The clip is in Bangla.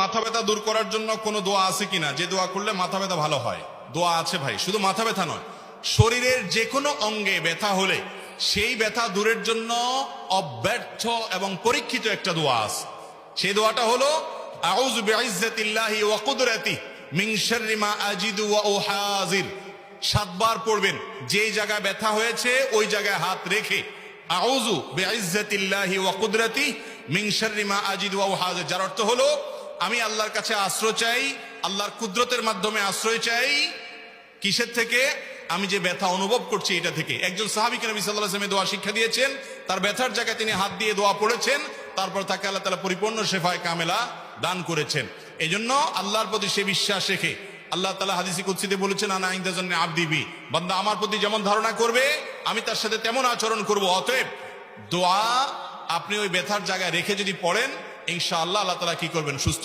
মাথা ব্যথা দূর করার জন্য কোনো দোয়া আছে কিনা, যে দোয়া করলে মাথা ব্যথা ভালো হয়? দোয়া আছে ভাই, শুধু মাথা ব্যথা নয়, শরীরের যে কোনো অঙ্গে ব্যথা হলে সেই ব্যথা দূরের জন্য অব্যর্থ এবং পরীক্ষিত একটা দোয়া আছে। সেই দোয়াটা হলো আউযু বিইজ্জাতিল্লাহি ওয়া কুদরাতিহি মিন শাররি মা আজিদু ওয়া উহাজির। 7 বার পড়বেন। যেই জায়গায় ব্যথা হয়েছে ওই জায়গায় হাত রেখে আউযু বিইজ্জাতিল্লাহি ওয়া কুদরাতিহি মিন শাররি মা আজিদু ওয়া উহাজির, যার অর্থ হলো আমি আল্লাহর কাছে আশ্রয় চাই, আল্লাহর কুদরতের মাধ্যমে আশ্রয় চাই। কিসের থেকে? আমি যে ব্যথা অনুভব করছি এটা থেকে। একজন সাহাবীকে নবী সাল্লাল্লাহু আলাইহি ওয়াসাল্লাম দোয়া শিক্ষা দিয়েছেন, তার ব্যথার জায়গায় তিনি হাত দিয়ে দোয়া পড়েছেন, তারপর তাকে আল্লাহ তাআলা পরিপূর্ণ শেফায়ে কামেলা দান করেছেন। এজন্য আল্লাহর প্রতি সে বিশ্বাস রেখে আল্লাহ তাআলা হাদিসে কুদসিতে বলেছেন, আনা ইনদা যান্নি আবদি বি, বান্দা আমার প্রতি যেমন ধারণা করবে আমি তার সাথে তেমন আচরণ করব। অতএব দোয়া আপনি ওই ব্যথার জায়গায় রেখে যদি পড়েন, ইনশাআল্লাহ আল্লাহ তাআলা কি করবেন? সুস্থ